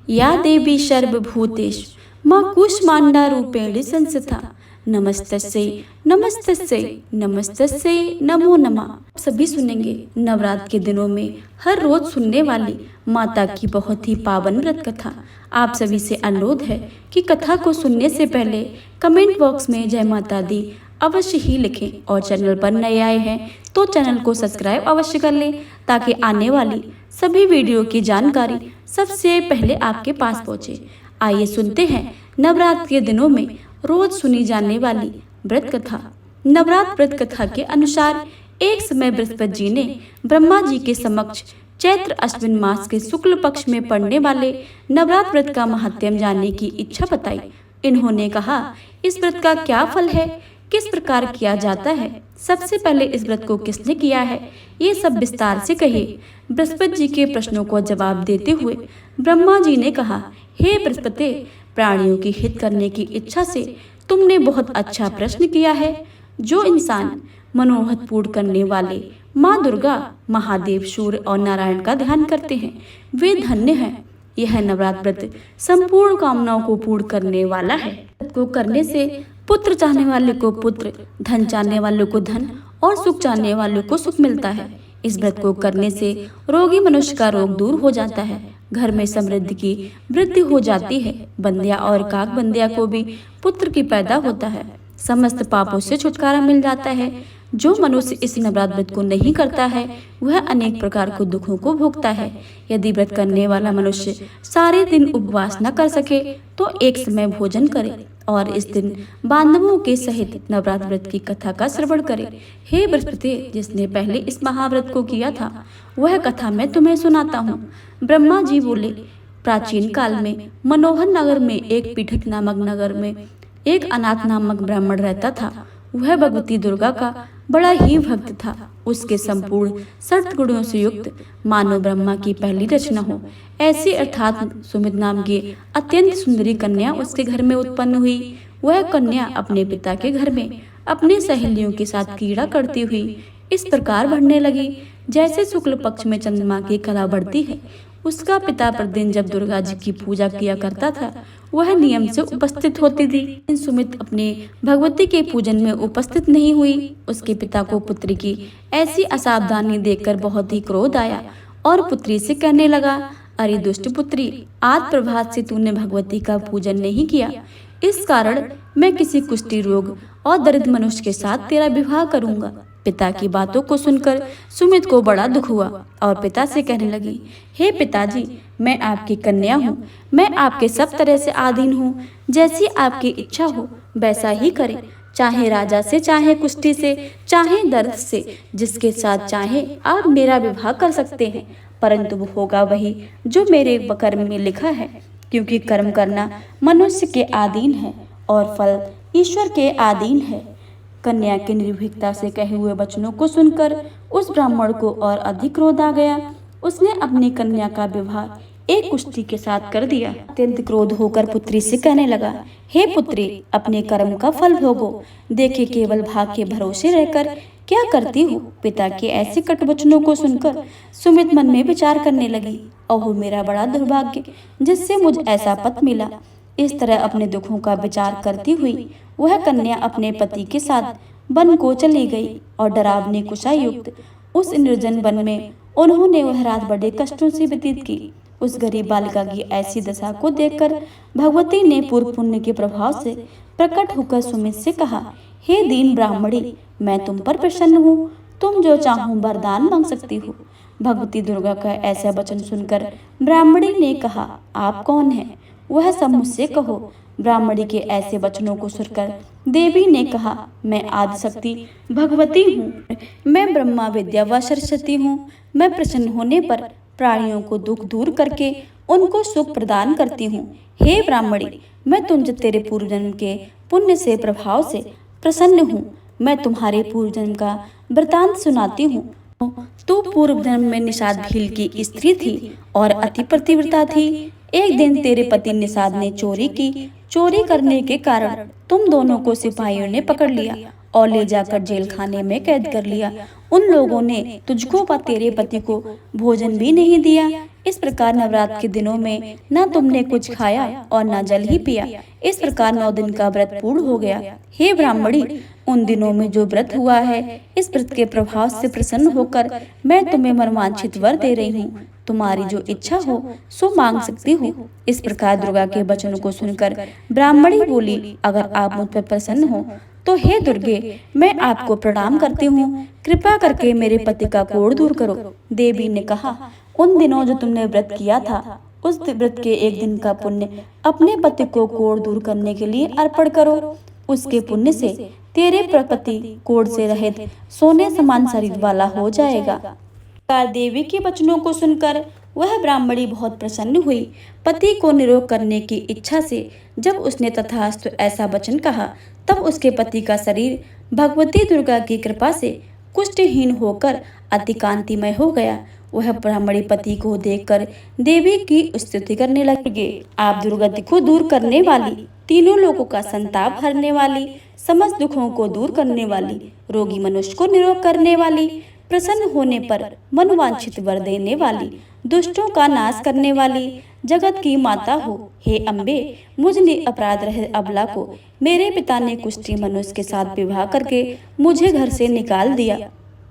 या देवी सर्वभूतेषु मां कूष्मांडा रूपेण संस्थिता नमस्तस्यै नमस्तस्यै नमस्तस्यै नमो नमः। सभी सुनेंगे नवरात्र के दिनों में हर रोज सुनने वाली माता की बहुत ही पावन व्रत कथा। आप सभी से अनुरोध है कि कथा को सुनने से पहले कमेंट बॉक्स में जय माता दी अवश्य ही लिखें और चैनल पर नए आए हैं तो चैनल को सब्सक्राइब अवश्य कर लें ताकि आने वाली सभी वीडियो की जानकारी सबसे पहले आपके पास पहुंचे। आइए सुनते हैं नवरात्र के दिनों में रोज सुनी जाने वाली व्रत कथा। नवरात्र व्रत कथा के अनुसार एक समय बृहस्पति जी ने ब्रह्मा जी के समक्ष चैत्र अश्विन मास के शुक्ल पक्ष में पड़ने वाले नवरात्र व्रत का महात्म्य जानने की इच्छा बताई। इन्होंने कहा, इस व्रत का क्या फल है, किस प्रकार किया जाता है, सबसे पहले इस व्रत को किसने किया है, ये सब विस्तार से कहिए। बृहस्पति जी के प्रश्नों को जवाब देते हुए ब्रह्मा जी ने कहा, हे बृहस्पति, प्राणियों की हित करने की इच्छा से तुमने बहुत अच्छा प्रश्न किया है। जो इंसान मनोहत पूर्ण करने वाले माँ दुर्गा, महादेव, सूर्य और नारायण का ध्यान करते हैं वे धन्य हैं। यह नवरात्र व्रत संपूर्ण कामनाओं को पूर्ण करने वाला है। को करने से पुत्र चाहने वाले को पुत्र, धन चाहने वाले को धन और सुख चाहने वाले को सुख मिलता है। इस व्रत को करने से रोगी मनुष्य का रोग दूर हो जाता है, घर में समृद्धि की वृद्धि हो जाती है, बंदिया और काक बंदिया को भी पुत्र की पैदा होता है, समस्त पापों से छुटकारा मिल जाता है। जो मनुष्य इस नवरात्र व्रत को नहीं करता है वह अनेक प्रकार के दुखों को भोगता है। यदि व्रत करने वाला मनुष्य सारे दिन उपवास न कर सके तो एक समय भोजन करे और इस दिन बांधवों के सहित नवरात्र व्रत की कथा का श्रवण करे। हे बृहस्पति, जिसने पहले इस महाव्रत को किया था वह कथा मैं तुम्हें सुनाता हूँ। ब्रह्मा जी बोले, प्राचीन काल में मनोहर नगर में एक पीठक नामक नगर में एक अनाथ नामक ब्राह्मण रहता था। वह भगवती दुर्गा का बड़ा ही भक्त था। उसके संपूर्ण सत्गुणों से युक्त मानो ब्रह्मा की पहली रचना हो ऐसी अर्थात सुमित नाम की अत्यंत सुंदरी कन्या उसके घर में उत्पन्न हुई। वह कन्या अपने पिता के घर में अपने सहेलियों के साथ क्रीड़ा करती हुई इस प्रकार बढ़ने लगी जैसे शुक्ल पक्ष में चंद्रमा की कला बढ़ती है। उसका पिता प्रतिदिन जब दुर्गा जी की पूजा किया करता था वह नियम से उपस्थित होती थी। सुमित अपने भगवती के पूजन में उपस्थित नहीं हुई। उसके पिता को पुत्री की ऐसी असावधानी देखकर बहुत ही क्रोध आया और पुत्री से कहने लगा, अरे दुष्ट पुत्री, आज प्रभात से तूने भगवती का पूजन नहीं किया, इस कारण मैं किसी कुष्ठी रोग और दरिद्र मनुष्य के साथ तेरा विवाह करूंगा। पिता की बातों को सुनकर सुमित को बड़ा दुख हुआ और पिता से कहने लगी, हे पिताजी, मैं आपकी कन्या हूँ, मैं आपके सब तरह से अधीन हूँ, जैसी आपकी इच्छा हो वैसा ही करें, चाहे राजा से, चाहे कुष्ठी से, चाहे दर्द से, जिसके साथ चाहे आप मेरा विवाह कर सकते हैं, परंतु वो होगा वही जो मेरे कर्म में लिखा है, क्योंकि कर्म करना मनुष्य के अधीन है और फल ईश्वर के अधीन है। कन्या के निर्भीकता से कहे हुए वचनों को सुनकर उस ब्राह्मण को और अधिक क्रोध आ गया। उसने अपनी कन्या का विवाह एक कुष्ठी के साथ कर दिया। अत्यंत क्रोध होकर पुत्री से कहने लगा, हे पुत्री, अपने कर्म का फल भोगो। देखे केवल भाग के भरोसे रहकर क्या करती हो। पिता के ऐसे कट वचनों को सुनकर सुमित मन में विचार करने लगी, ओहो मेरा बड़ा दुर्भाग्य जिससे मुझे ऐसा पति मिला। इस तरह अपने दुखों का विचार करती हुई वह कन्या अपने पति के साथ वन को चली गई और डरावनी कुशा युक्त उस निर्जन वन में उन्होंने वह रात बड़े कष्टों से व्यतीत की। उस गरीब बालिका की ऐसी दशा को देखकर भगवती ने पूर्व पुण्य के प्रभाव से प्रकट होकर सुमित से कहा, हे दीन ब्राह्मणी, मैं तुम पर प्रसन्न हूँ, तुम जो चाहो वरदान मांग सकती हो। भगवती दुर्गा का ऐसा वचन सुनकर ब्राह्मणी ने कहा, आप कौन हैं, वह सब मुझसे कहो। ब्राह्मणी के ऐसे वचनों को सुनकर देवी ने कहा, मैं आदिशक्ति भगवती हूँ, मैं ब्रह्मा विद्या व सरस्वती हूँ। मैं प्रसन्न होने पर प्राणियों को दुख दूर करके उनको सुख प्रदान करती हूँ। हे ब्राह्मणी, मैं तुझे तेरे पूर्व जन्म के पुण्य से प्रभाव से प्रसन्न हूँ। मैं तुम्हारे पूर्व जन्म का वृतांत सुनाती हूँ। तू पूर्व जन्म में निषाद भील की स्त्री थी और अति पतिव्रता थी। एक दिन तेरे पति निषाद ने चोरी की। चोरी करने के कारण तुम दोनों को सिपाहियों ने पकड़ लिया और ले जाकर जेल खाने में कैद कर लिया। उन लोगों ने तुझको व तेरे पति को भोजन भी नहीं दिया। इस प्रकार नवरात्र के दिनों में न तुमने कुछ खाया और न जल ही पिया। इस प्रकार 9 दिन का व्रत पूर्ण हो गया। हे ब्राह्मणी, उन दिनों में जो व्रत हुआ है, इस व्रत के प्रभाव से प्रसन्न होकर मैं तुम्हें मनवांछित वर दे रही हूँ। तुम्हारी जो इच्छा हो सो मांग सकती हो। इस प्रकार दुर्गा के वचनों को सुनकर ब्राह्मणी बोली, अगर आप मुझ पर प्रसन्न हो तो हे दुर्गे, मैं आपको प्रणाम करती हूँ। कृपा करके मेरे पति का कोढ़ दूर करो। देवी ने कहा, उन दिनों जो तुमने व्रत किया था, उस व्रत के एक दिन का पुण्य अपने पति को कोढ़ दूर करने के लिए अर्पण करो। उसके पुण्य से तेरे पति कोढ़ से रहित सोने समान शरीर वाला हो जाएगा। देवी के वचनों को सुनकर वह ब्राह्मणी बहुत प्रसन्न हुई। पति को निरोग करने की इच्छा से जब उसने तथास्तु ऐसा वचन कहा, तब उसके पति का शरीर भगवती दुर्गा की कृपा से कुष्ठहीन होकर अति कांतिमय हो गया। वह ब्राह्मणी पति को देखकर देवी की स्तुति करने लगे। आप दुर्गति को दूर करने वाली, तीनों लोगों का संताप हरने वाली, समस्त दुखों को दूर करने वाली, रोगी मनुष्य को निरोग करने वाली, प्रसन्न होने पर मनवांछित वर देने वाली, दुष्टों का नाश करने वाली, जगत की माता हो। हे अम्बे, मुझ अपराध रहित अबला को मेरे पिता ने कुष्ठी मनुष्य के साथ विवाह करके मुझे घर से निकाल दिया।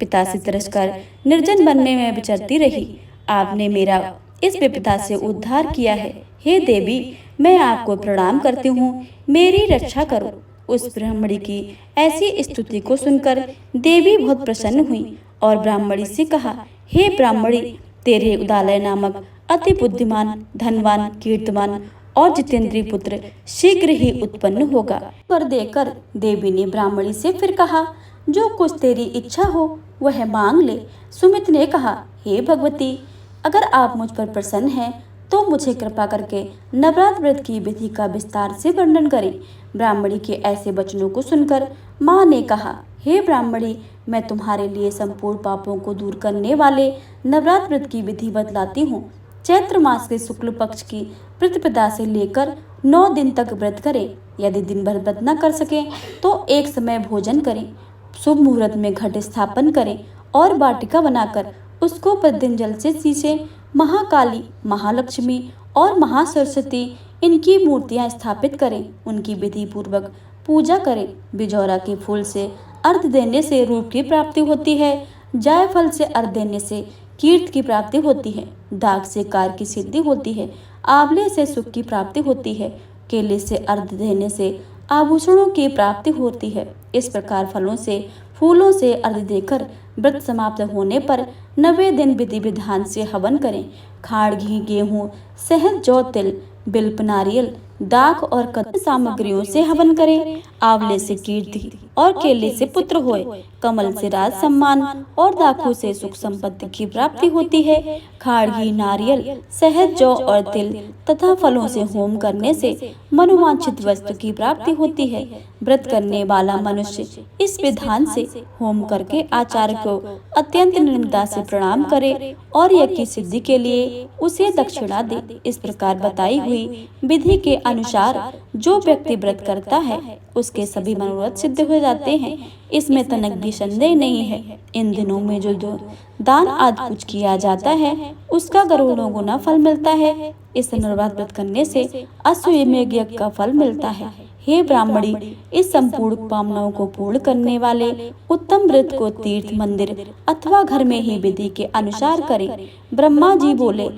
पिता से तिरस्कार निर्जन बनने में विचरती रही। आपने मेरा इस विपदा से उद्धार किया है। हे देवी, मैं आपको प्रणाम करती हूँ, मेरी रक्षा करो। उस ब्राह्मणी की ऐसी स्तुति को सुनकर देवी बहुत प्रसन्न हुई और ब्राह्मणी से कहा, हे ब्राह्मणी, तेरे उदालय नामक अति बुद्धिमान, धनवान, कीर्तिमान और जितेंद्रीय पुत्र शीघ्र ही उत्पन्न होगा। पर देकर देवी ने ब्राह्मणी से फिर कहा, जो कुछ तेरी इच्छा हो वह मांग ले। सुमित ने कहा, हे भगवती, अगर आप मुझ पर प्रसन्न हैं तो मुझे कृपा करके नवरात्र व्रत की विधि का विस्तार से वर्णन करें। ब्राह्मणी के ऐसे वचनों को सुनकर माँ ने कहा, हे ब्राह्मणी, मैं तुम्हारे लिए संपूर्ण पापों को दूर करने वाले नवरात्र व्रत की विधि बतलाती हूँ। चैत्र मास के शुक्ल पक्ष की प्रतिपदा से लेकर 9 दिन तक व्रत करें। यदि दिन भर व्रत न कर सके तो एक समय भोजन करें। शुभ मुहूर्त में घट स्थापन करें और वाटिका बनाकर उसको प्रतिदिन जल से सींचे। महाकाली, महालक्ष्मी और महासरस्वती इनकी मूर्तियां स्थापित करें। उनकी विधि पूर्वक पूजा करें। बिजौरा के फूल से अर्घ देने से रूप की प्राप्ति होती है। जायफल से अर्घ देने से कीर्ति की प्राप्ति होती है। दाग से कार्य की सिद्धि होती है। आंवले से सुख की प्राप्ति होती है। केले से अर्घ देने से आभूषणों की प्राप्ति होती है। इस प्रकार फलों से, फूलों से अर्घ देकर व्रत समाप्त होने पर 90 दिन विधि विधान से हवन करें। खाड़, घी, गेहूँ, शहद, जौ, तिल, बिल्व, नारियल, दाख और कदम सामग्रियों से हवन करें। आंवले से कीर्ति और केले से पुत्र होए। कमल से राज सम्मान और दाखू से सुख संपत्ति की प्राप्ति होती है। खाड़, घी, नारियल, शहद, जौ और तिल तथा फलों से होम करने से मनोवांछित वस्तु की प्राप्ति होती है। व्रत करने वाला मनुष्य इस विधान से होम करके आचार्य को अत्यंत निम्रता से प्रणाम करे और यज्ञ की सिद्धि के लिए उसे दक्षिणा दे। इस प्रकार बताई हुई विधि के अनुसार जो व्यक्ति व्रत करता है उसके सभी मनोरथ सिद्ध हो जाते हैं। इसमें तनक भी संदेह नहीं है। इन दिनों में जो दान आदि कुछ किया जाता है उसका करोड़ों गुना फल मिलता है। इस नवरात्र व्रत करने से अश्वमेध यज्ञ का फल मिलता है। हे ब्राह्मणी, इस संपूर्ण कामनाओं को पूर्ण करने वाले उत्तम व्रत को तीर्थ, मंदिर अथवा घर में ही विधि के अनुसार करें। ब्रह्मा जी बोले,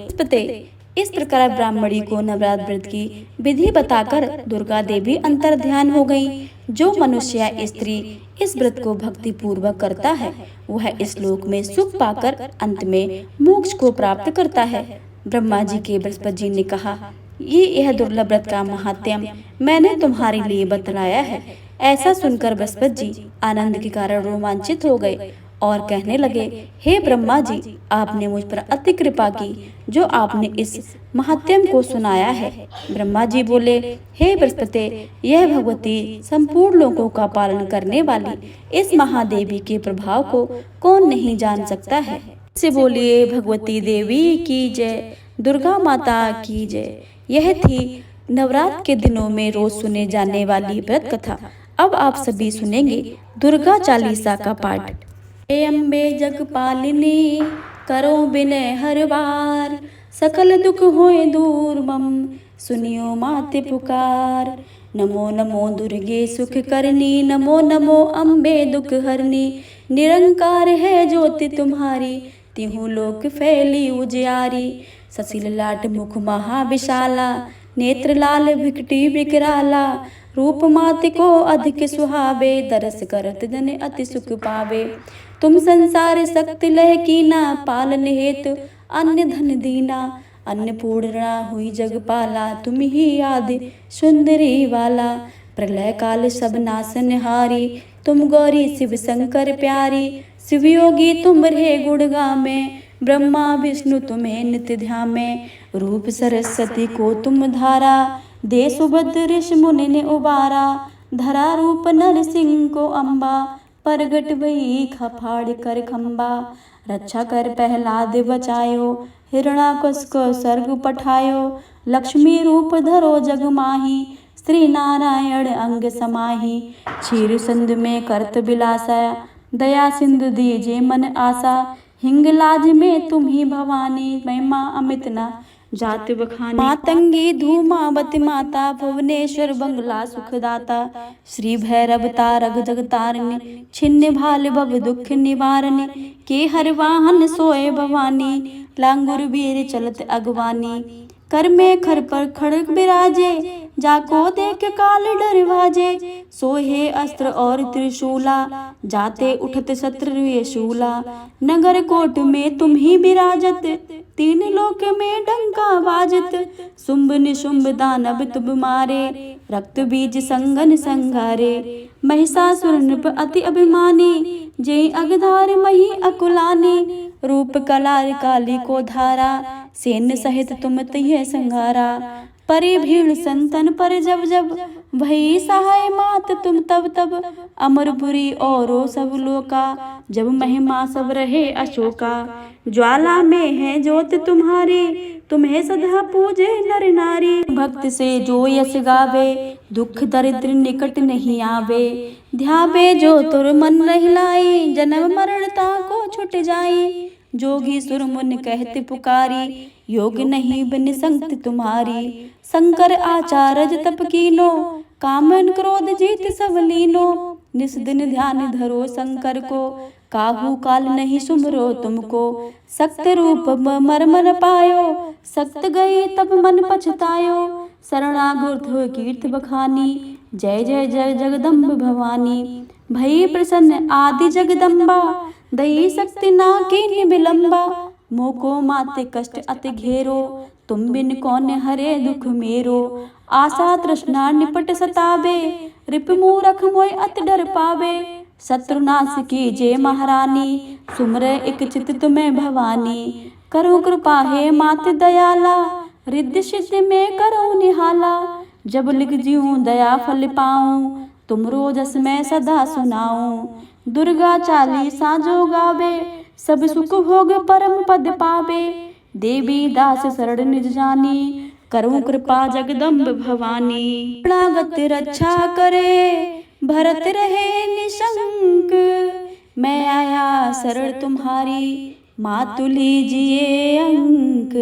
इस प्रकार ब्राह्मणी को नवरात्र व्रत की विधि बताकर दुर्गा देवी अंतर ध्यान हो गई। जो मनुष्य या स्त्री इस व्रत को भक्ति पूर्वक करता है वह इस लोक में सुख पाकर अंत में मोक्ष को प्राप्त करता है। ब्रह्मा जी के बृहस्पति जी ने कहा, यह दुर्लभ व्रत का महात्म्य मैंने तुम्हारे लिए बतलाया है। ऐसा सुनकर बृहस्पति जी आनंद के कारण रोमांचित हो गए और कहने लगे, हे ब्रह्मा जी, आपने मुझ पर अति कृपा की जो आपने इस महात्म्य को सुनाया है। ब्रह्मा जी बोले, हे बृहस्पति, यह भगवती संपूर्ण लोगों का पालन करने वाली इस महादेवी के प्रभाव को कौन नहीं जान सकता है। से बोलिए भगवती देवी की जय, दुर्गा माता की जय। यह थी नवरात्र के दिनों में रोज सुने जाने वाली व्रत कथा। अब आप सभी सुनेंगे दुर्गा चालीसा का पाठ। हे अम्बे जगपालिनी, करो विनय हर बार, सकल दुख होए दूर मम, सुनियो माते पुकार। नमो नमो दुर्गे सुख करनी, नमो नमो अम्बे दुख हरनी। निरंकार है ज्योति तुम्हारी, तिहु लोक फैली उजियारी। ससिल लाट मुख महाविशाला, नेत्र लाल विकटी विकराला। रूप माति को अधिक सुहावे, दरस करत जन अति सुख पावे। तुम संसार शक्ति लह कीना, पालन हेतु अन्य धन दीना। अन्नपूर्णा हुई जगपाला, तुम ही आदि सुंदरी वाला। प्रलय काल सब नासनहारी, तुम गौरी शिव शंकर प्यारी। शिव योगी तुम रहे गुण गामे, ब्रह्मा विष्णु तुम्हें नित्य ध्यान में। रूप सरस्वती को तुम धारा, दे सुभद्र ऋषि मुनि ने उबारा। धरा रूप नरसिंह को अम्बा, प्रगट भई फाड़ कर खम्बा। रक्षा कर प्रहलाद बचायो, हिरणाकश को स्वर्ग पठायो। लक्ष्मी रूप धरो जग माही, श्री नारायण अंग समाही। क्षीर सिंधु में करत बिलासा, दया सिंधु दीजे मन आशा। हिंगलाज में तुम ही भवानी, महिमा अमित न जात बखानी। मातंगी धूमावती माता, भुवनेश्वर बंगला सुखदाता। श्री भैरव तारक जगतारिणी, छिन्न भाल भव दुख निवारणी। के हर वाहन सोए भवानी, लांगुर वीर चलत अगवानी। कर में खर पर खड़ग बिराजे, जाको देख काल डर भाजे। सोहे अस्त्र और त्रिशूला, जाते उठत शत्रु शूला। नगर कोट में तुम ही विराजत, तीन लोक में डंका बाजत। शुंभ निशुंभ दानव तुम मारे, रक्त बीज संगन संघारे। महिषासुर नृप अति अभिमानी, जय अगधार मही अकुलानी। रूप कलार काली को धारा, सैन्य सहित तुम तिह संघारा। परी भीड़ संतन पर जब जब, भई सहाय मात तुम तब तब। अमरपुरी औरो सब लोका, जब महिमा सब रहे अशोका। ज्वाला में है ज्योत तुम्हारी, तुम्हें सदा पूजे नर नारी। भक्त से जो यश गावे, दुख दरिद्र निकट नहीं आवे। ध्यावे जो तुर मन रहिलाई, जन्म मरणता को छुट जाई। जोगी सुर मुन कहते पुकारी, योग नहीं बिन संगति तुम्हारी। शंकर आचार्य तप कीनो, कामन क्रोध जीत सब लीनो। निस दिन ध्यान धरो शंकर को, काहू काल नहीं सुमरो तुमको। सक्त रूप मर मर पायो, सक्त गई तब मन पछतायो। शरणागत हो कीर्त बखानी, जय जय जय जगदम्ब भवानी। भई प्रसन्न आदि जगदम्बा, दई शक्ति ना कीन्य विलंबा। मोको माते कष्ट अति घेरो, तुम बिन कौन हरे दुख मेरो। आशा तृष्णा निपट सतावे, रिप मूरख मोय अति डर पावे। शत्रुनाश की जय महारानी, सुमरे एक चित तुम्हें भवानी। करो कृपा हे मात दयाला, रिद्धि सिद्धि में करो निहाला। जब लिख जीऊँ दया फल पाऊँ, तुमरो जस मैं सदा सुनाऊँ। दुर्गा चालीसा जो गावे, सब सुख भोग परम पद पावे। देवी दास शरण निज जानी, करूँ कृपा जगदम्ब भवानी। शरणागत रक्षा करे, भरत रहे निशंक। मैं आया शरण तुम्हारी, मातु लीजिए अंक।